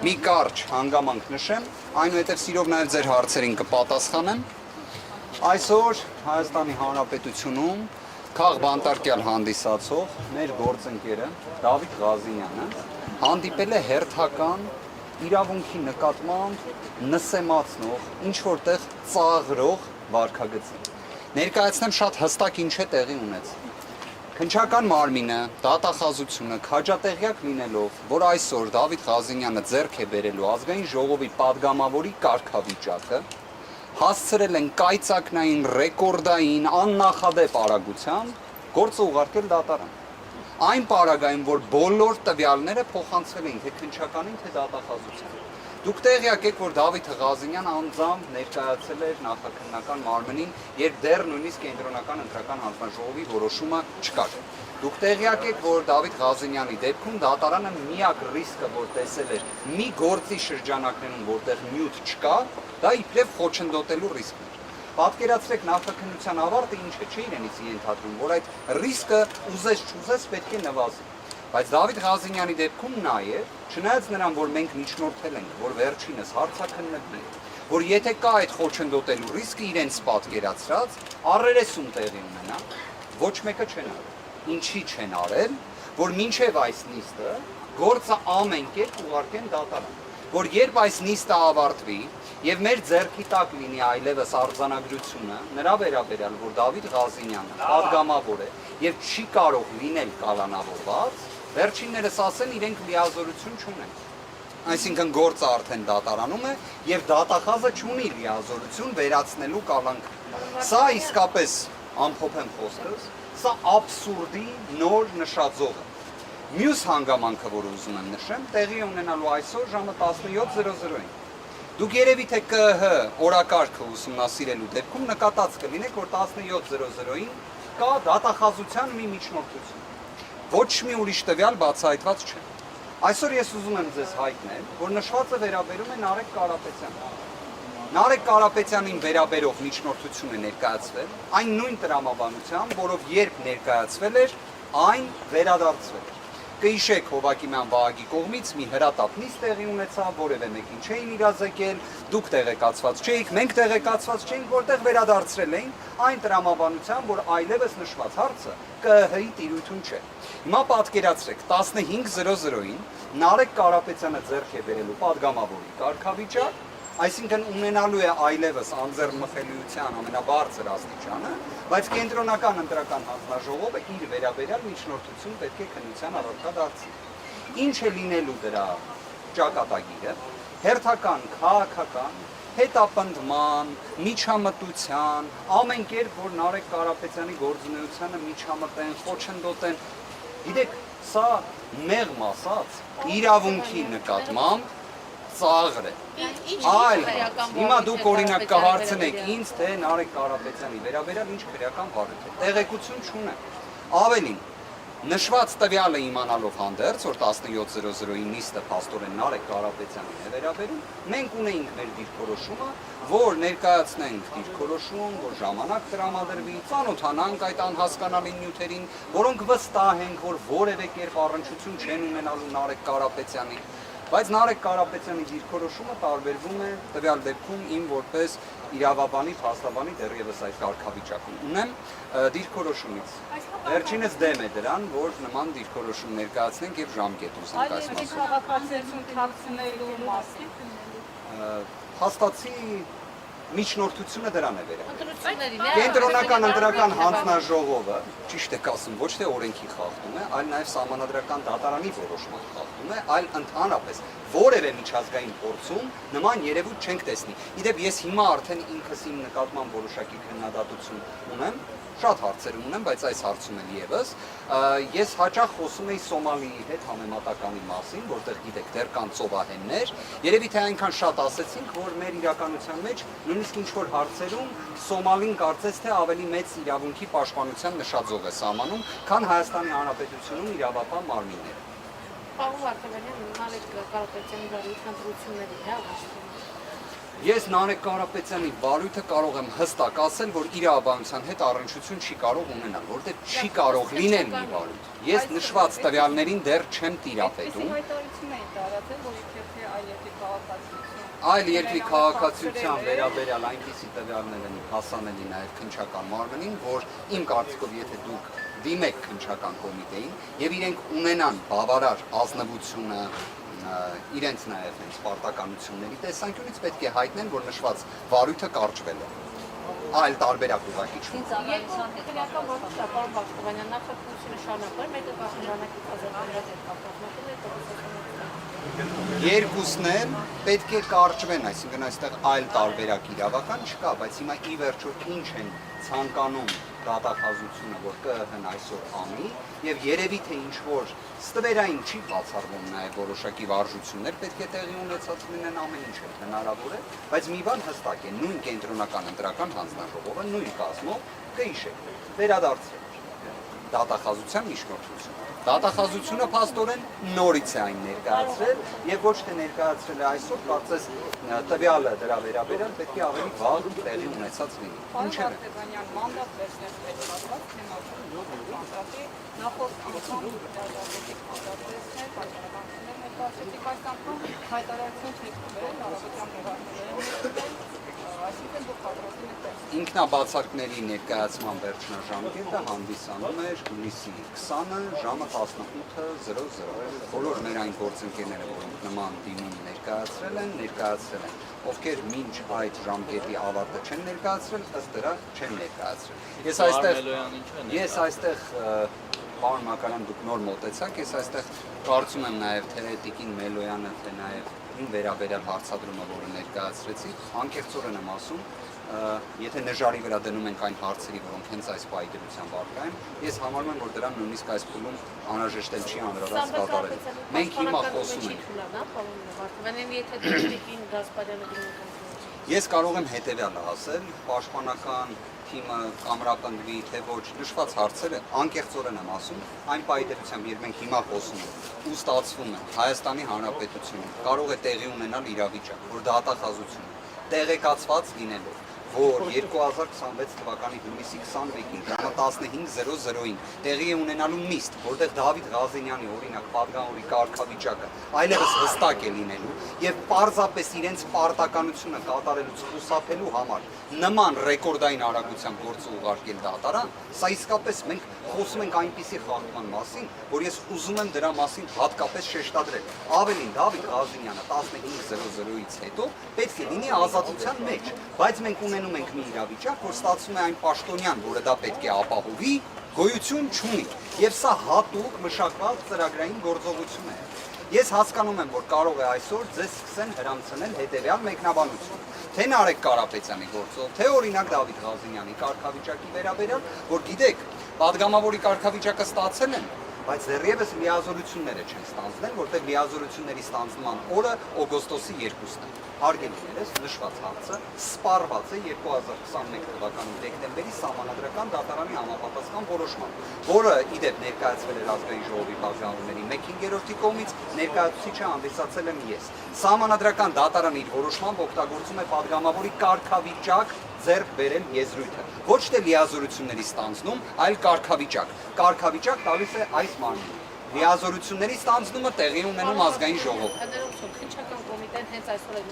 մի կարճ հանգամանք նշեմ, այնուհետև սիրով նաև ձեր հարցերին կպատասխանեմ։ Այսօր Հայաստանի Հանրապետությունում քաղբանտարկյալ հանդիսացող մեր գործընկերը Դավիթ Ղազինյանը հանդիպել է հերթական իրավունքի նկատմամբ նսեմացնող, ինչ-որտեղ ծաղրող վարքագծին։ Ներկայացնեմ շատ հստակ ինչ է տեղի ունեցել։ Քննչական մարմինը, դատախազությունը քաջատեղյակ լինելով, որ այսօր Դավիթ Ղազինյանը ձեռք է բերելու ազգային ժողովի падգամավորի կարգավիճակը, հասցրել են կայծակնային, ռեկորդային, աննախադեպ արագությամբ գործը ուղարկել դատարան։ Այն պարագայում, որ բոլոր տվյալները փոխանցվել էին թե քննչականին, թե դատախազությանը։ Դուք տեղյակ եք, որ Դավիթ Ղազինյանը անձամբ ներկայացել էր նախաքննական մարմնին, երբ դեռ նույնիսկ կենտրոնական ընտրական հանձնաժողովի որոշումը չկար։ Դուք տեղյակ եք, որ Դավիթ Ղազինյանի դեպքում դատարանը միակ ռիսկը, որ տեսել էր մի գործի շրջանակներում, որտեղ նյութ չկա, դա իբրև խոչընդոտելու ռիսկն էր։ Պատկերացրեք նախաքննության ավարտը ինչ է, չէ՞ իրենից ենթադրում, որ այդ ռիսկը ուզես-չուզես պետք է նվազի։ Բայց Դավիթ Ղազինյանի դեպքում նաև, չնայած նրան, որ մենք միջնորդել ենք, որ վերջինս հարցաքննվի, որ եթե կա այդ խոչընդոտելու ռիսկը իրենց պատկերացրած, առերեսում տեղի ունենա, ոչ մեկը չեն արել։ Ինչի չեն արել, որ մինչև այս նիստը գործը ամեն կերպ ուղարկեն դատարան, որ երբ այս նիստը ավարտվի եւ մեր ձեռքի տակ լինի այլևս արձանագրությունը նրա վերաբերյալ, որ Դավիթ Ղազինյանը падգամավոր է եւ չի կարող լինել կալանավորված, վերջիններս ասեն իրենք լիազորություն չունեն։ Այսինքն գործը արդեն դատարանում է եւ դատախազը չունի լիազորություն վերացնելու կալանք։ Սա իսկապես ամփոփեմ խոսքս, սա աբսուրդի նոր նշաձող է։ Մյուս հանգամանքը, որ ուզում եմ նշեմ, տեղի ունենալու այսօր ժամը 17:00-ին։ Դուք երևի թե ԿՀ օրակարգը ուսումնասիրելու դեպքում նկատած կլինեք, որ 17:00-ին կա դատախազության մի միջնորդություն։ Ոչ մի ուրիշ տվյալ բացահայտված չէ։ Այսօր ես ուզում եմ ձեզ հայտնել, որ նշվածը վերաբերում է Նարեկ Կարապետյանին։ Նարեկ Կարապետյանին վերաբերող միջնորդություն է ներկայացվել այն նույն տրամաբանությամբ, որով երբ ներկայացվել էր, այն վերադարձվել էր։ Կհիշեք Հովակիմյան Վահագի կողմից մի հրատապ նիստ տեղի ունեցավ, որևէ մեկին չէին իրազեկել, դուք տեղեկացված չէիք, մենք տեղեկացված չէինք, որտեղ վերադարձրել էին այն տրամաբանությամբ, որ այլևս նշված հարցը ԿՀ-ի տիրույթում չէ։ Հիմա պատկերացրեք 15:00-ին Նարեկ Կարապետյանը ձեռք է բերելու падգամավորի կարգավիճակ, այսինքն ունենալու է այլևս անձեռնմխելիության ամենաբարձր աստիճանը, բայց կենտրոնական ընտրական հանձնաժողովը իր վերաբերյալ միջնորդություն պետք է քննության առարկա դարձնի։ Ինչ է լինելու դրա ճակատագիրը, հերթական քաղաքական, հետապնդման, միջամտության, ամեն կերպ, որ Նարեկ Կարապետյանի գործունեությանը միջամտեն, խոչընդոտեն։ Գիտեք, սա մեղմ ասած իրավունքի նկատմամբ ծաղր է։ Այլ հիմա դուք օրինակ կհարցնեք ինձ, թե Նարեկ Կարապետյանի վերաբերյալ ինչ քրեական վարույթ է։ Տեղեկություն չունեմ։ Ավելին, նշված տվյալը իմանալով հանդերձ, որ 17:00-ին նիստը փաստորեն Նարեկ Կարապետյանին է վերաբերում, մենք ունեինք մեր դիրքորոշումը, որ ներկայացնենք դիրքորոշում, որ ժամանակ տրամադրվի, ծանոթանանք այդ անհասկանալի նյութերին, որոնք վստահ ենք, որ որևէ կերպ առնչություն չեն ունենալու Նարեկ Կարապետյանին։ Բայց Նարեկ Կարապետյանի դիրքորոշումը տարբերվում է տվյալ դեպքում իմ որպես իրավաբանի, փաստաբանի դեռևս այդ կարգավիճակում ունեմ դիրքորոշումից։ Վերջինս դեմ է դրան, որ նման դիրքորոշում ներկայացնենք եւ ժամկետ ուզենք այս մասին։ Հաստատի միջնորդությունը դրան է վերաբերում։ Կենտրոնական ընտրական հանձնաժողովը, ճիշտ եք ասում, ոչ թե օրենքի խախտում է, այլ նաև սահմանադրական դատարանի որոշման խախտում է, այլ ընդհանրապես որևէ միջազգային փորձում նման երևույթ չենք տեսնի։ Իդեպ ես հիմա արդեն ինքս իմ նկատմամբ որոշակի քննադատություն ունեմ, շատ հարցեր ունեմ, բայց այս հարցում էլ եւս ես հաճախ խոսում էի Սոմալիի հետ համեմատականի մասին, որտեղ գիտեք դեռ կան ծովահեններ, երևի թե այնքան շատ ասեցինք, որ մեր իրականության մեջ նույնիսկ ինչ-որ հարցերում Սոմալին կարծես թե ավելի մեծ իրավունքի պաշտպանության նշաձող է սահմանում, քան Հայաստանի Հանրապետությունում իրավապահ մարմինները։ Պարոն Վարդանյան, Նարեկ Կարապետյանի բարույթների Ես Նարեկ Կարապետյանի բարույթը կարող եմ հստակ ասել, որ իրավաբանության հետ առնչություն չի կարող ունենալ, որտեղ չի կարող լինել մի բարույթ։ Ես նշված տվյալներին դեռ չեմ տիրապետում։ Այսպիսի հայտարարություն էին տարածել, որ իբրև թե այլ Այլ երկրի քաղաքացիության վերաբերյալ այնպիսի տվյալներ են հասանելի նաև քննչական մարմնին, որ իմ կարծիքով եթե դուք դիմեք քննչական կոմիտեին եւ իրենք ունենան բավարար ազնվությունը, իրենց նաև հենց պարտականությունների տեսանկյունից պետք է հայտնեն, որ նշված վարույթը կարճվել է։ Այլ տարբերակ ուղղակի չունի։ Երկու քննական ոլորտը պարոն Բախտովանյան նախաձեռնությունը շարունակել, մեկը գաղտնիքից ազատագրել է կապակցությունը, Երկուսն էլ պետք է կարճվեն, այսինքն այստեղ այլ տարբերակ իրավական չկա, բայց հիմա ի վերջո ինչ են ցանկանում դատախազությունը, որ ԿԸՀ-ն այսօր անի, եւ երևի թե ինչ որ ստվերային չի բացառվում նաեւ որոշակի վարժություններ, պետք է տեղի ունեցած լինեն, ամեն ինչ հնարավոր է, բայց մի բան հստակ է, նույն կենտրոնական ընտրական հանձնաժողովը նույն կազմով կհիշեք, վերադարձրել դատախազության միջնորդությունը։ Դատախազությունը փաստորեն նորից է այն ներկայացրել եւ ոչ թե ներկայացրել է այսօր, կարծես տվյալը դրա վերաբերյալ պետք է ավելի վաղ տեղի ունեցած լինի։ Ինչ է։ Մանդատ վերջնած պետքված թեմատիկ կոնտրակտի նախորդ անգամ դատախազի կոնտրակտներ պատասխաններ ներկայացրեցիք այս անգամ հայտարարություն չեք տվել արաբական նեղարները այսինքն դուք պատրաստ եք Ինքնաբացարկների ներկայացման վերջնաժամկետը հանդիսանում էր հունիսի 20-ը ժամը 18:00։ Բոլոր մեր այն գործընկերները, որոնք նման դիմում ներկայացրել են, ովքեր մինչ այդ ժամկետի ավարտը չեն ներկայացրել, ըստ դրա չեն ներկայացրել։ Ես այստեղ պարոն Մակարյան, դուք նոր մոտեցաք, ես այստեղ կարծում եմ նաև թե Տիկին Մելոյանը, թե նաև ին վերաբերյալ հարցադրումը, որը ներկայացրեցի, անկեղծորեն եմ ասում, եթե նժարի վրա դնում ենք այն հարցերի, որոնք հենց այս պահի դրությամբ առկա են, ես համարում եմ, որ դրան նույնիսկ այս փուլում անհրաժեշտ չի անհրաժեշտ կատարել։ Մենք հիմա խոսում ենք։ Ես կարող եմ հետևյալը ասել, պաշտպանական թիմը կամրապնդվի, թե ոչ, նշված հարցերը անկեղծորեն եմ ասում, այն պահի դրությամբ, երբ մենք հիմա խոսում ենք ու ստացվում է Հայաստանի Հանրապետությունում կարող է տեղի ունենալ իրավիճակ, որ դատախազությունը տեղեկացված լինելով, որ 2026 թվականի հունիսի 21-ին ժամը 15:00-ին տեղի է ունենալու նիստ, որտեղ Դավիթ Ղազենյանի օրինակ պատգամավորի կարգավիճակը այլևս հստակ է լինելու եւ պարզապես իրենց պարտականությունը կատարելուց խուսափելու համար նման ռեկորդային արագությամբ գործը ուղարկել դատարան, սա իսկապես մենք խոսում ենք այնպիսի խախտման մասին, որ ես ուզում եմ դրա մասին հատկապես շեշտադրել։ Ավելին Դավիթ Ղազենյանը 15:00-ից հետո պետք է լինի ազատության մեջ, բայց մենք ունենում ենք մի իրավիճակ, որ ստացվում է այն պաշտոնյան, որը դա պետք է ապահովի, գոյություն չունի, եւ սա հատուկ մշակված ծրագրային գործողություն է։ Ես հասկանում եմ, որ կարող է այսօր ձեզ սկսեն հրամցնել հետեւյալ մեկնաբանություն, թե Նարեկ Կարապետյանի գործով, թե օրինակ Դավիթ Ղազենյանի կարգավիճակի վերաբերյալ, որ գիտեք, պատգամավորի կարգավիճակը ստացել են, բայց դեռևս լիազորությունները չեն ստանձնել, որտեղ լիազորությունների ստանձնման օրը օգոստոսի 2-ն է։ Հարգելիներս, նշված հարցը սպառված է 2021 թվականի դեկտեմբերի Սահմանադրական դատարանի համապատասխան որոշմամբ, որը ի դեպ ներկայացվել էր ազգային ժողովի պատգամավորների 1/5-ի կողմից, ներկայացուցիչը հանդիսացել եմ ես։ Սահմանադրական դատարանը իր որոշմամբ օգտագործում է պատգամավորի կարգավիճակ ձեռք բերել եզրույթը։ Ոչ թե լիազորությունների ստանձնում, այլ կարգավիճակ։ Կարգավիճակ տալիս է այս մարմինը։ Լիազորությունների ստանձնումը տեղի ունենում ազգային ժողովում։ Հնարավորություն քննչական կոմիտեն հենց այսօր է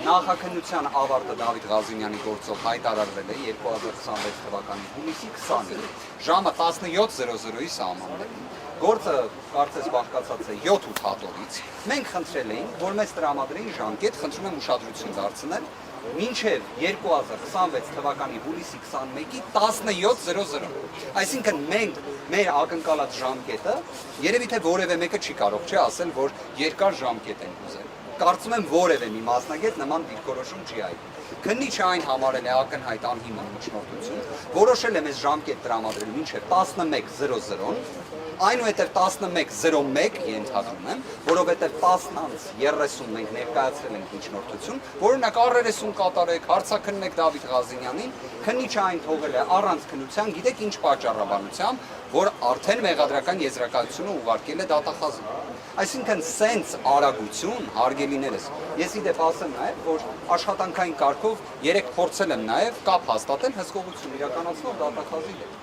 Նախաքննության ավարտը Դավիթ Ղազենյանի գործով հայտարարվել է 2026 թվականի հունիսի 20-ին ժամը 17:00-ի սահմաններում։ Գործը կարծես բաղկացած է 7 հատորից։ Մենք խնդրել էինք, որ մեզ տրամադրեին ժամկետ, խնդրում եմ ուշադրություն դարձնել, մինչև 2026 թվականի հուլիսի 21-ի 17:00։ Այսինքն մենք մեր ակնկալած ժամկետը, երևի թե որևէ մեկը չի կարող չէ ասել, որ երկար ժամկետ են ուզել։ Կարծում եմ որևէ մի մասնագետ նման դիրքորոշում չի այլ։ Քննիչը այն համարել է ակնհայտ անհիմն միջնորդություն, որոշել է մեզ ժամկետ տրամադրել մինչև 11:00, այնուհետև 11:01 ենթադրում եմ, որովհետև 10:30 մենք ներկայացրել ենք միջնորդություն, որոնք առերեսուն կատարեք, հարցաքննեք Դավիթ Ղազենյանին, քննիչը այն թողել է առանց քննության, գիտեք ինչ պատճառաբանությամբ, որ արդեն մեղադրական եզրակացությունը ուղարկել է դատախազին։ Այսինքն սենց արագություն, հարգելիներս, ես ի դեպ ասեմ նաև, որ աշխատանքային կարգով երեք փորձել եմ նաև կապ հաստատել հսկողություն իրականացնող դատախազի հետ։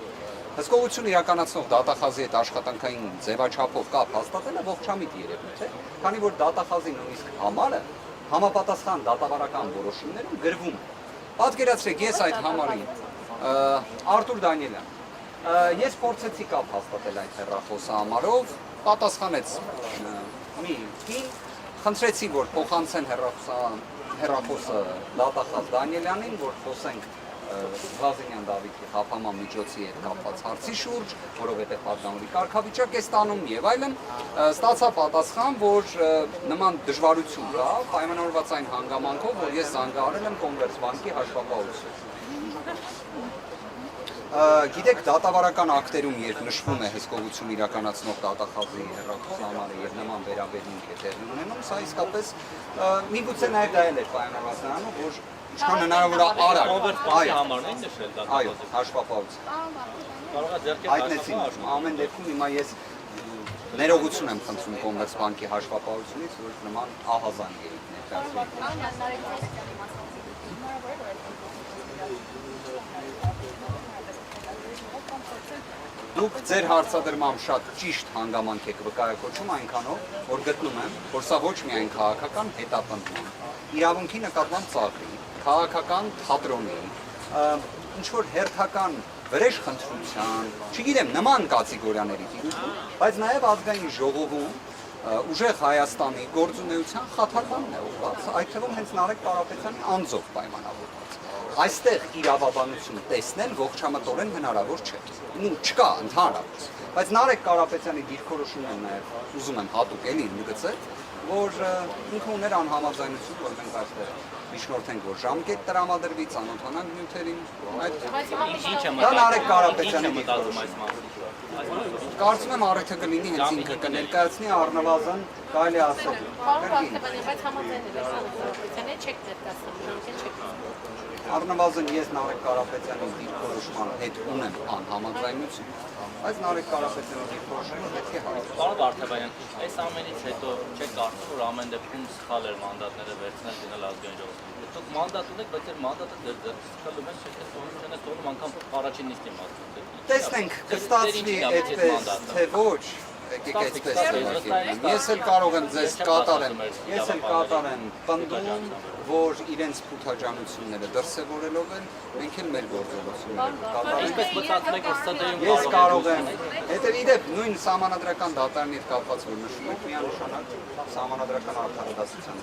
Հսկողություն իրականացնող դատախազի հետ աշխատանքային ձևաչափով կապ հաստատելը ողջամիտ երևույթ է, քանի որ դատախազի նույնիսկ համարը համապատասխան դատավարական որոշումներում գրվում է։ Պատկերացրեք, ես այդ համարի Արտուր Դանիելյան, ես փորձեցի կապ հաստատել այդ հեռախոսը համարով, պատասխանեց մի կին, խնդրեցի, որ փոխանցեն հեռախոսը դատախազ Դանիելյանին, որ խոսենք Ղազենյան Դավիթի խափանման միջոցի հետ կապված հարցի շուրջ, որովհետև պատգամավորի կարգավիճակ է ստանում եւ այլն, ստացա պատասխան, որ նման դժվարություն կա, պայմանավորված այն հանգամանքով, որ ես զանգահարել եմ Կոմերցբանկի հաշվապահություն։ Գիտեք, դատավարական ակտերում երբ նշվում է հսկողություն իրականացնող դատախազի հեռախոսահամարը եւ նման վերաբերմունք է տեղի ունենում, սա իսկապես միգուցե նաեւ դա էլ է պայմանավորված նրանով, որ ինչքան հնարավոր է արագ համարն են նշել դատախազը։ Այո, հաշվապահություն։ Կարող է ձեռքեր Հայտնեցին, ամեն դեպքում հիմա ես ներողություն եմ խնդրում Կոմերցբանկի հաշվապահությունից, որ նման ահազանգ է ներկայացնում։ Դուք ձեր հարցադրմամբ շատ ճիշտ հանգամանք եք վկայակոչում այնքանով, որ գտնում եմ, որ սա ոչ միայն քաղաքական հետապնդման, իրավունքի նկատմամբ ծաղրի, քաղաքական թատրոնի, ինչ-որ հերթական վրեժ խնդրության, չգիտեմ, նման կատեգորիաների տիրույթում, բայց նաև ազգային ժողովում ուժեղ Հայաստանի գործունեության խաթարմանն է ուղղված, այդ թվում հենց Նարեկ Կարապետյանի անձով պայմանավորված։ Այստեղ իրավաբանություն տեսնել ողջամտորեն հնարավոր չէ։ Չկա ընդհանրապես։ Բայց Նարեկ Կարապետյանի դիրքորոշումն նաև ուզում եմ հատուկ էլի ընդգծել, որ ինքը ուներ անհամաձայնություն, որ մենք այստեղ միջնորդենք, որ ժամկետ տրամադրվի, ծանոթանանք նյութերին, դա Նարեկ Կարապետյանի դիրքորոշումն է։ Կարծում եմ առիթը կլինի հենց ինքը կներկայացնի առնվազն կարելի ասել։ Պարոն Վարդանյան, բայց համաձայնել եք Կարապետյանի չեք ներկայացնում, ժամկետ չեք։ Առնվազն ես Նարեկ Կարապետյանի դիրքորոշման հետ ունեմ անհամաձայնություն, բայց Նարեկ Կարապետյանի դիրքորոշումը պետք է հարցնել։ Պարոն Վարդանյան, այս ամենից հետո չեք կարծում, որ ամեն դեպքում սխալ էր մանդատները վերցնել դնել ազգային ժողովրդին։ Դուք մանդատ ունեք, բայց այդ մանդատը դեռ սխալում են, չեք թողնում անգամ առաջին նիստի մասնակցել։ Տեսնենք, կստացվի այդպես, թե ոչ, եկեք այդպես թվարկենք։ Ես էլ կարող եմ ձեզ կատարեմ պնդում, որ իրենց փութաջանությունները դրսևորելով են, մենք էլ մեր գործողությունները կատարենք։ Ինչպես մտածում եք, որ սա դեպքում Ես կարող եմ, հետևիդեպ նույն սահմանադրական դատարանի հետ կապված որ նշում եք, միանշանակ սահմանադրական արդարադատության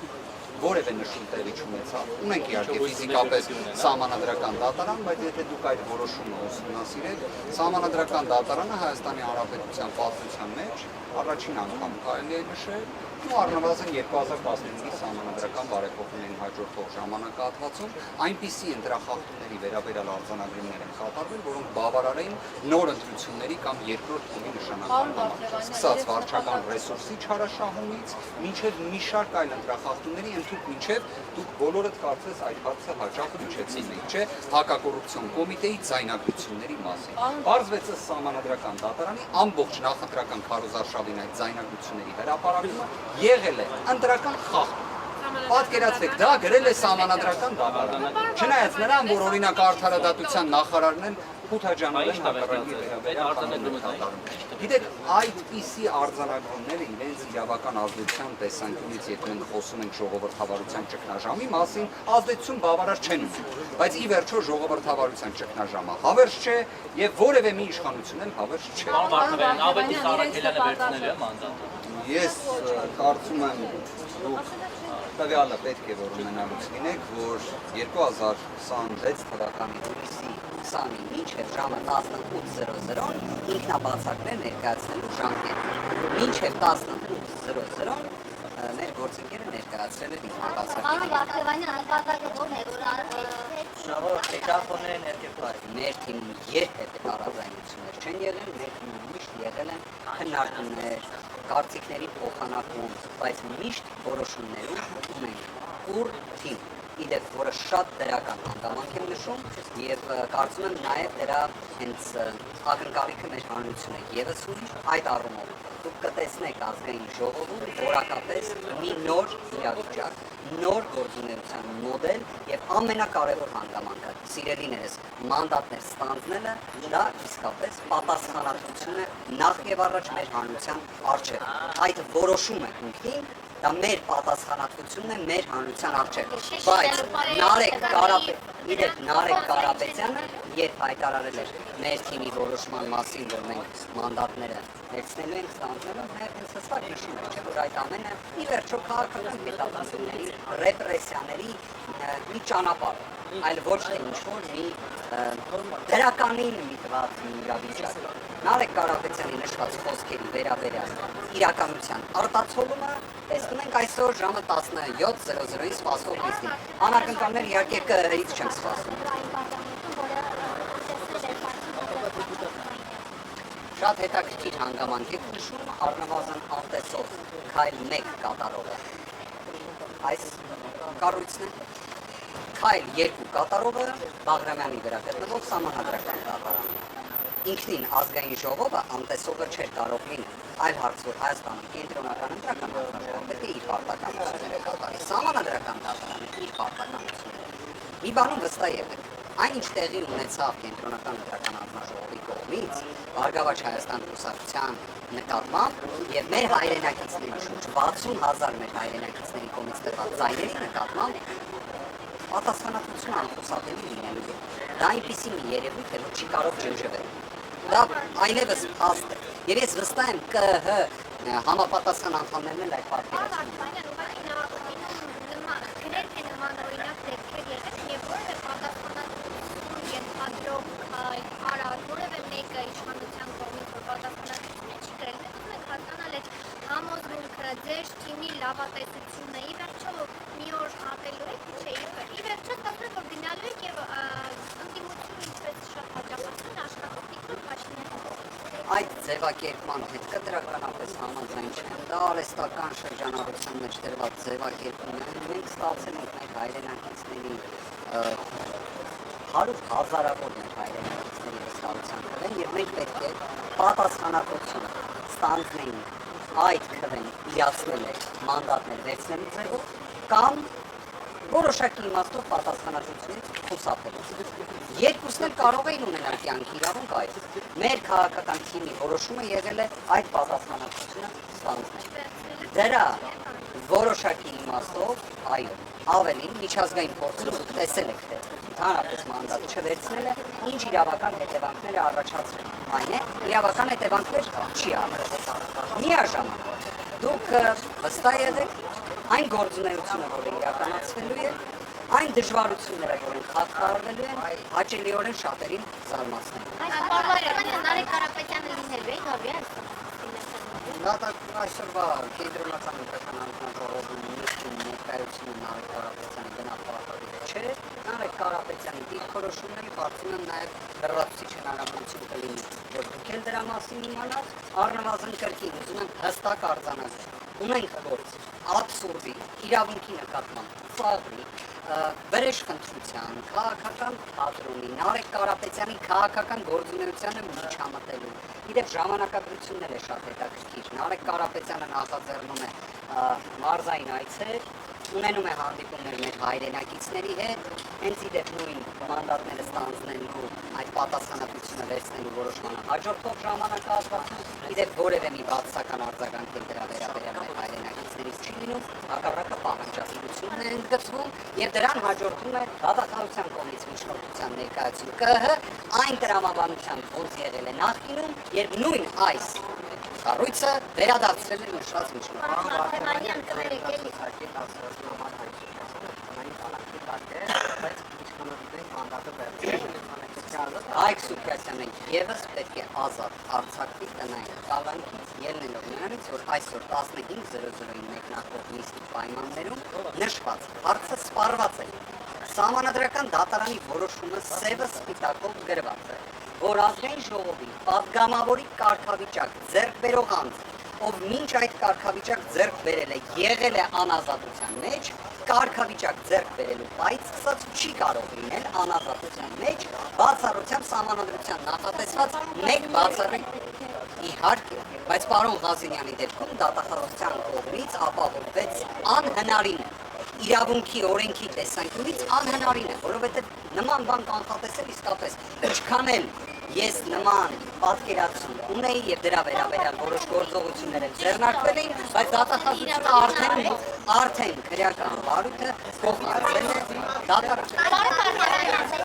որևէ նշում տեղի չունեցավ։ Ունենք իհարկե ֆիզիկապես սահմանադրական դատարան, բայց եթե դուք այդ որոշումը ուսումնասիրեք, սահմանադրական դատարանը Հայաստանի Հանրապետության պատմության մեջ առաջին անգամ կարելի է նշել, ու առնվազն 2015-ի սահմանադրական բարեփոխումներին հաջորդող ժամանակահատվածում այնպիսի ընտրախախտումների վերաբերյալ արձանագրումներ են կատարվել, որոնք բավարար էին նոր ընտրությունների կամ երկրորդ փուլի նշանակման համար։ Սկսած վարչական ռեսուրսի չարաշահումից, մինչև մի շարք այլ ընտրախախտումների, ընդհանուր մինչև դուք բոլորդ կարծես այդ հարցը հաճախ հիշեցիք, չէ՞, հակակոռուպցիոն կոմիտեի ձայնագրությունների մասին։ Պարզվեց ըստ սահմանադրական դատարանի ամբողջ նախընտրական քարոզարշավին այդ ձայնագրությունների հրապարակումը եղել է ընտրական խախտում։ Պատկերացրեք, դա գրել է սահմանադրական դատարանը։ Չնայած նրան, որ օրինակ արդարադատության նախարարն են փութաջանել են հակառակի վերաբերյալ։ Գիտեք, այդպիսի արձանագրումները իրենց իրավական ազդեցության տեսանկյունից, եթե մենք խոսում ենք ժողովրդավարության ճգնաժամի մասին, ազդեցություն բավարար չեն ունենում։ Բայց ի վերջո ժողովրդավարության ճգնաժամը հավերժ չէ եւ որևէ մի իշխանություն էլ հավերժ չէ։ Պարոն Վարդանյան, Ավետիս Առաքելյանը վերցնելու է մանդատը։ Ես կարծում եմ դուք տվյալը պետք է որ ունենալուց լինեք, որ 2026 թվականի հուլիսի 20-ին մինչև ժամը 18:00 ինքնաբացակներ ներկայացնելու ժամկետն է։ Մինչև 18:00 մեր գործընկերը ներկայացրել է ինքնաբացակներ։ Պարոն Վարդանյան, նկատակը ո՞րն է, որ շնորհավոր տեխնոլոգիաների ներկայացում։ Մեր թիմի երբևէ տարաձայնություններ չեն եղել, մեր թիմի միշտ եղել են քննարկումներ, կարծիքների փոխանակում, բայց միշտ որոշումներում ունենք ուր թիմ, իդեպ, որը շատ դրական հանգամանք եմ նշում եւ կարծում եմ նաեւ դրա հենց ակնկալիքը մեր հանրությունը եւս ունի այդ առումով։ Դուք կտեսնեք ազգային ժողովում որակապես մի նոր իրավիճակ, նոր գործունեության մոդել եւ ամենակարևոր հանգամանքը սիրելիներս մանդատներ ստանձնելը դա իսկապես պատասխանատվություն է նախ եւ առաջ մեր հանրության առջեւ այդ որոշումը ինքնին դա մեր պատասխանատվությունն է մեր հանրության առջեւ բայց Նարեկ Կարապետյանը երբ հայտարարել էր մեր թիմի որոշման մասին որ մենք մանդատները վերցնելու ենք ստանձնելու հենց հստակ նշում էր չէ որ այդ ամենը ի վերջո քաղաքական հետապնդումների ռեպրեսիաների մի ճանապարհ այլ ոչ թե ինչ-որ մի դրականին միտված մի իրավիճակ Նարեկ Կարապետյանի նշված խոսքերի վերաբերյալ իրականության արտացոլումը տեսնում ենք այսօր ժամը 17:00-ին սպասվող լիստին անակնկալներ իհարկե ԿԸՀ-ից չենք սպասում շատ հետաքրքիր հանգամանք եք նշում առնվազն անտեսով քայլ 1 կատարողը այս կառույցն է քայլ 2 կատարողը Բաղրամյանի վրա գտնվող սահմանադրական դատարանը ինքնին ազգային ժողովը անտեսողը չէր կարող լինել այլ հարց որ Հայաստանի կենտրոնական ընտրական հանձնաժողովը պետք է իր պարտականությունները կատարի սահմանադրական դատարանը իր պարտականությունները մի բանում վստահ եղեք այնինչ տեղի ունեցավ կենտրոնական ընտրական հանձնաժողովի կողմից Բարգավաճ Հայաստան կուսակցության նկատմամբ եւ մեր հայրենակիցների շուրջ 60,000 մեր հայրենակիցների կողմից տրված ձայների նկատմամբ պատասխանատվություն անխուսափելի լինելու է դա այնպիսի մի երևույթ է որ չի կարող ջնջվել դա այնևս փաստ է եւ ես վստահ եմ ԿՀ համապատասխան անդամներն էլ այդ պատկերացնում ձեր թիմի լավատեսությունը ի վերջո մի օր ապելու եք չէ ի վերջո ստացվում որ գնալու եք եւ ընդդիմությունը ինչպես շատ հաջողություն աշխատանքով Փաշինյանը այդ ձևակերպման հետ կտրականապես համաձայն չեմ դա արհեստական շրջանառության մեջ դրված ձևակերպում է մենք ստացել ենք մեր հայրենակիցների 100,000-ավոր մեր հայրենակիցների վստահության կրեն եւ մենք պետք է պատասխանատվություն ստանձնենք այդ քվեն իրացնել է մանդատներ վերցնելու ձևով կամ որոշակի իմաստով պատասխանատվությունից խուսափել։ Երկուսն էլ կարող էին ունենալ կյանքի իրավունք այդ։ Մեր քաղաքական թիմի որոշումը եղել է այդ պատասխանատվությունը ստանձնել։ Դրա որոշակի իմաստով, այո, ավելին միջազգային փորձով տեսել եք թե ընդհանրապես մանդատ չվերցնելը ինչ իրավական հետևանքներ է առաջացրել։ Այն է, իրավական հետևանքներ չի առաջացել։ Միաժամանակ դուք վստահ եղեք այն գործունեությունը, որը իրականացվելու է, այն դժվարությունները, որոնք հաղթահարվելու են, հաճելիորեն շատերին զարմացնելու։ Նարեկ Կարապետյանը լինելու է հավի Այսօրվա կենտրոնական ընտրական հանձնաժողովում նույնիսկ ներկայությունը Նարեկ Կարապետյանի բնապահպանիչ չէ, Նարեկ Կարապետյանի դիրքորոշումների կարծում եմ նաև լրացուցիչ հնարավորություն կլինի, որ դուք էլ դրա մասին իմանաք, առնվազն կրկին ուզում եմ հստակ արձանագրել։ Ունենք գործ աբսուրդի, իրավունքի նկատմամբ, ծաղրի, վրեժխնդրության, քաղաքական թատրոնի, Նարեկ Կարապետյանի քաղաքական գործունեությանը միջամտելու։ Իդեպ ժամանակագրություններ է շատ հետաքրքիր։ Նարեկ Կարապետյանը նախաձեռնում է մարզային այցեր, ունենում է հանդիպումներ մեր հայրենակիցների հետ, հենց իդեպ նույն մանդատները ստանձնելու այդ պատասխանատվությունը վերցնելու որոշմանը հաջորդող ժամանակահատվածում, իդեպ որևէ մի բացասական արձագանք դրա վերաբերյալ մեր հայրենակիցներից չի լինում, հակառակը պահանջատիրությունն է ընդգծվում եւ դրան հաջորդում է դատախազության կողմից միջնորդության ներկայացում ԿՀ այն տրամաբանությամբ ոնց եղել է նախկինում, երբ նույն այս կառույցը վերադարձրել է նշված Այք Սուփյասյանը ևս պետք է ազատ արձակվի տնային կալանքից ելնելով նրանից, որ այսօր 15:00-ին մեկնարկող նիստի պայմաններում նշված հարցը սպառված է։ Սահմանադրական դատարանի որոշումը սևը սպիտակով գրված է, որ ազգային ժողովի պատգամավորի կարգավիճակ ձեռք բերող անձ, ով մինչ այդ կարգավիճակ ձեռք բերել է, եղել է անազատության մեջ, կարգավիճակ ձեռք բերելու պայծ սկսած չի կարող լինել անազատության մեջ, բացառությամբ սահմանադրության նախատեսված մեկ բացառիկ իհարկե Բայց պարոն Ղազինյանի դեպքում դատախազության կողմից ապահովվեց անհնարինը։ Իրավունքի օրենքի տեսանկյունից անհնարին է, որովհետև նման բան կանխատեսել իսկապես ինչքան էլ ես նման պատկերացում ունեի եւ դրա վերաբերյալ որոշ գործողություններ ձեռնարկվել էին, բայց դատախազությունը արդեն քրեական բարույթը փոխարինել է դատարան։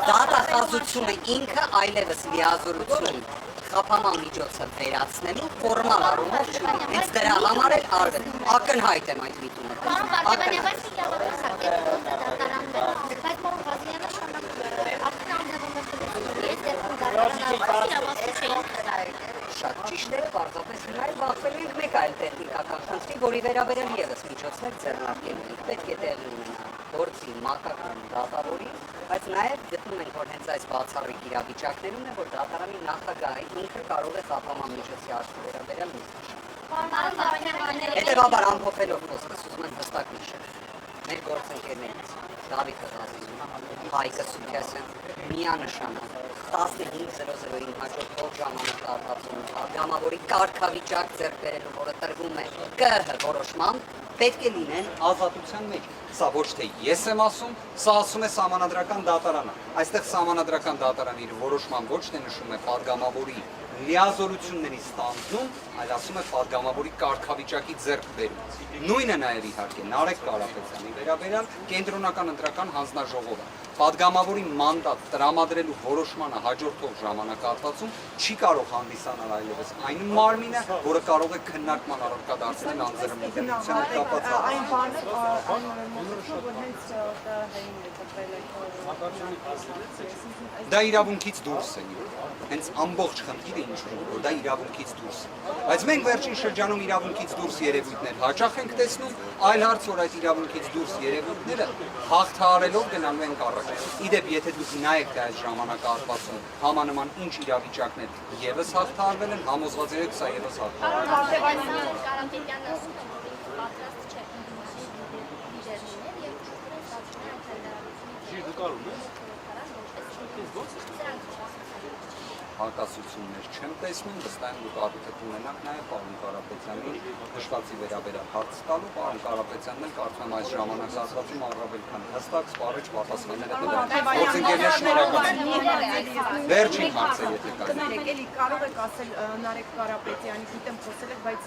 Դատախազությունը ինքը այլևս լիազորություն խափանման միջոցը վերացնելու ֆորմալ առումով չունի։ Հենց դրա համար էլ արվել։ Ակնհայտ եմ այդ միտումը։ Շատ ճիշտ է, պարզապես նաև բախվել ենք մեկ այլ տեխնիկական խնդրի, որի վերաբերյալ ևս միջոցներ ձեռնարկելու ենք։ Պետք է տեղի ունենա գործի մակական դատավորի, բայց նաև գտնում ենք, որ հենց այս բացառիկ իրավիճակներում է, որ դատարանի նախագահը ինքը կարող է խափանման միջոցի հարցի վերաբերյալ նշել։ Հետևաբար ամփոփելով խոսքս ուզում եմ հստակ նշել։ Մեր գործընկերներից Դավիթ Ղազինյան, Հայկը Սուքիասյան միանշանակ 15:00-ին հաջորդող ժամանակահատվածում պատգամավորի կարգավիճակ ձեռք բերելու, որը տրվում է ԿՀ որոշմամբ, պետք է լինեն ազատության մեջ։ Սա ոչ թե ես եմ ասում, սա ասում է Սահմանադրական դատարանը։ Այստեղ Սահմանադրական դատարանը իր որոշման ոչ թե նշում է պատգամավորի լիազորությունների ստանձնում, այլ ասում է պատգամավորի կարգավիճակի ձեռքբերում։ Նույնը նաև իհարկե Նարեկ Կարապետյանի վերաբերյալ կենտրոնական ընտրական հանձնաժողովը պատգամավորի մանդատ տրամադրելու որոշմանը հաջորդող ժամանակահատվածում չի կարող հանդիսանալ այլևս այն մարմինը, որը կարող է քննարկման առարկա դարձնել անձեռնմտության հետ կապված այն բանը որոշում որ հենց ՀՀ-ին է տվել դա իրավունքից դուրս է։ Հենց ամբողջ խնդիրը ինչու որ դա իրավունքից դուրս է։ Բայց մենք վերջին շրջանում իրավունքից դուրս երևույթներ հաճախ ենք տեսնում, այլ հարց որ այդ իրավունքից դուրս երևույթները հաղթահարելով գնալու են առաջ։ Իդեպ, եթե դուք նայեք թե այս ժամանակահատվածում համանման ինչ իրավիճակներ եւս հաղթահարվել են, համոզված եք սա եւս հակասություններ չեմ տեսնում, վստահ եմ դուք առիթը կունենաք նաև պարոն Կարապետյանի հաշվացի վերաբերյալ հարց տալու, պարոն Կարապետյանն էլ կարծում եմ այս ժամանակահատվածում առավել քան հստակ սպառիչ պատասխաններ է տվել։ Գործընկերներ շնորհակալ։ Վերջին հարցը եթե կա։ Կներեք, էլի կարող եք ասել Նարեկ Կարապետյանի, գիտեմ խոսել եք, բայց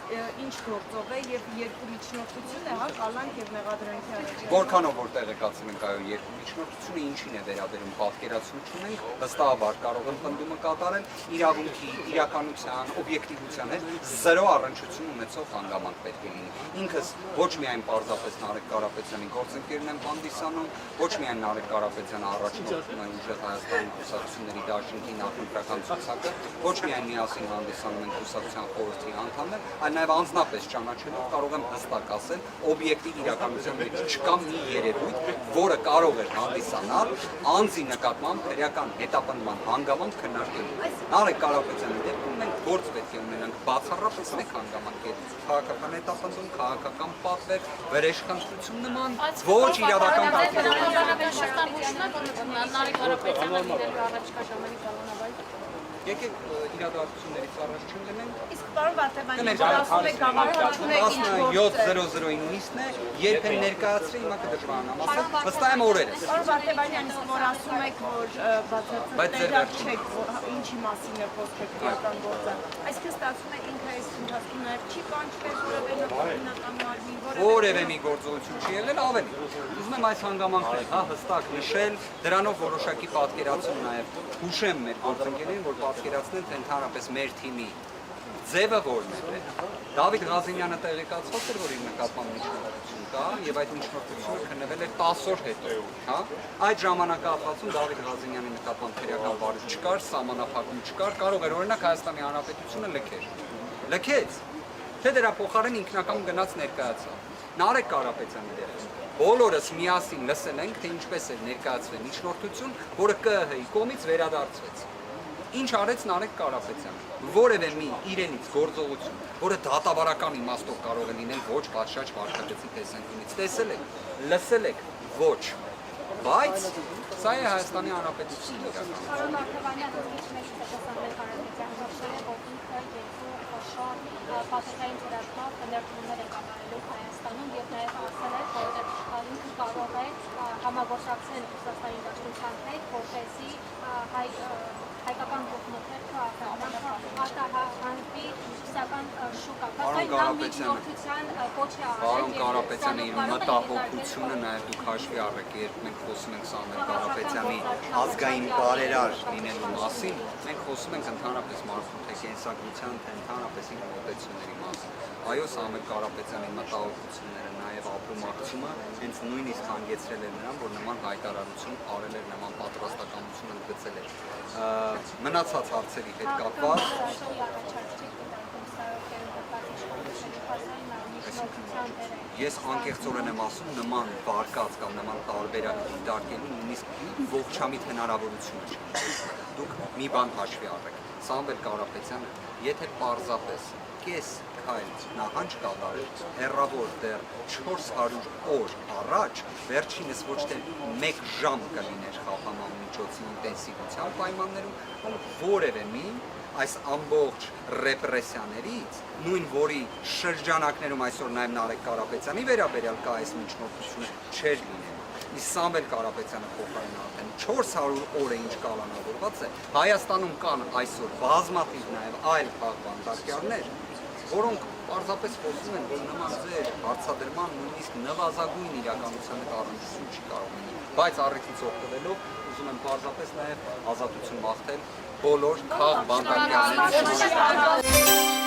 ինչ գործով է եւ երկու միջնորդություն է, հա, Կալանք եւ Մեղադրանքի առաջ։ Որքանով որ տեղեկացել ենք այո երկու միջնորդությունը ինչին է վերաբերում պատկերացում չունենք, վստահաբար կարող եմ պնդումը կատարել իրավունքի, իրականության, օբյեկտիվության հետ զրո առնչություն ունեցող հանգամանք պետք է լինի։ Ինքս ոչ միայն պարզապես Նարեկ Կարապետյանի գործընկերն եմ հանդիսանում, ոչ միայն Նարեկ Կարապետյանը առաջնորդում է ուժեղ Հայաստանի կուսակցությունների դաշինքի նախընտրական ցուցակը, ոչ միայն միասին հանդիսանում են կուսակցության խորհրդի անդամներ, այլ նաև անձնապես ճանաչելով կարող եմ հստակ ասել, օբյեկտիվ իրականության մեջ չկա մի երևույթ, որը կարող է հանդիսանալ անձի նկատմամբ քրեական հետապնդման հանգամանք քննարկելու։ Նարեկ Կարապետյանի դեպքում մենք գործ պետք է ունենանք բացառապես մեկ հանգամանք է քաղաքական հետապնդում, քաղաքական պատվեր, վրեժխնդրություն նման ոչ իրավական Նարեկ Կարապետյանը լինելու առաջկա ժամանակ կանոնաբար եկեք իրադարձություններից առաջ չընկնենք։ Իսկ պարոն Վարդեվանյան, ասում եք համակարգում եք ինչ գործ է։ 17:00-ին նիստն է, երբ են ներկայացրել, հիմա կդժվարանամ ասել, վստահ եմ օրերս։ Պարոն Վարդեվանյան, իսկ որ ասում եք, որ բացատրել չեք, ինչի մասին է խոսքը քրեական գործը, այսինքն ստացվում է ինքը այս ընթացքում նաև չի կանչվել որևէ հիմնական մարմին, որևէ մի գործողություն չի ելել, ավելի։ Ուզում եմ այս հանգամանքները, հա, հստակ նշել, դրանով որոշակի պատկերացում նաև հուշեմ մեր գործընկերներին, որ պատկերացնեն, թե ընդհանրապես մեր թիմի ձևը որն է։ Դավիթ Ղազինյանը տեղեկացված էր, որ իր նկատմամբ միջնորդություն կա, եւ այդ միջնորդությունը քննվել էր 10 օր հետո, հա։ Այդ ժամանակահատվածում Դավիթ Ղազինյանի նկատմամբ քրեական բարույթ չկար, սահմանափակում չկար, կարող էր օրինակ Հայաստանի Հանրապետությունը լքեր։ Լքեց։ Թե դրա փոխարեն ինքնակամ գնաց ներկայացավ։ Նարեկ Կարապետյանի դեպքում բոլորս միասին լսել ենք, թե ինչպես է ներկայացվել միջնորդություն, որը ԿՀ-ի կողմից վերադարձվեց։ Ինչ արեց Նարեկ Կարապետյանը։ Որևէ մի իրենից գործողություն, որը դատավարական իմաստով կարող է լինել ոչ պատշաճ վարքագծի տեսանկյունից, տեսել եք, լսել եք, ոչ։ Բայց սա է Հայաստանի Հանրապետությունն իրականում։ պատերային ծրագրով ներդրումներ է կատարելու Հայաստանում եւ նաեւ ասել է, որ ինքը կարող է համագործակցել Ռուսաստանի Դաշնության հետ, որպեսզի հայկական գաղտնիքները արտահանվի ռուսական շուկա։ Պարոն Կարապետյանը, իր մտահոգությունը նաև դուք հաշվի առեք, երբ մենք խոսում ենք Սամվել Կարապետյանի ազգային բարերար լինելու մասին, մենք խոսում ենք ընդհանրապես մարդու թե կենսագրության, թե ընդհանրապես իր մոտեցումների մասին։ Այո, Սամվել Կարապետյանի մտահոգությունները, նաև ապրումակցումը հենց նույնիսկ հանգեցրել էր նրան, որ նման հայտարարություն արել էր, նման պատրաստականություն ընդգծել էր։ Մնացած հարցերի հետ կապված ես անկեղծորեն եմ ասում, նման վարկած կամ նման տարբերակ դիտարկելու նույնիսկ ողջամիտ հնարավորություն չէ։ Դուք մի բան հաշվի առեք։ Սամվել Կարապետյանը, եթե պարզապես կես քայլ նահանջ կատարել, հեռավոր դեռ 400 օր առաջ, վերջինս ոչ թե 1 ժամ կլիներ խափանման միջոցի ինտենսիվության պայմաններում, այլ որևէ մի այս ամբողջ ռեպրեսիաներից, նույն որի շրջանակներում այսօր նաև Նարեկ Կարապետյանի վերաբերյալ կա այս միջնորդությունը չէր լինել։ Իսկ Սամվել Կարապետյանը փոխարեն արդեն 400 օր է ինչ կալանավորված է, Հայաստանում կան այսօր բազմաթիվ նաև այլ բանտարկյալներ, որոնք պարզապես խոսում են, որ նման ձեր հարցադրման նույնիսկ նվազագույն իրականության հետ առնչություն չի կարող լինել, բայց առիթից օգտվելով ուզում եմ պարզապես նաև ազատություն մաղթել բոլոր քաղ բանտարկյալներին։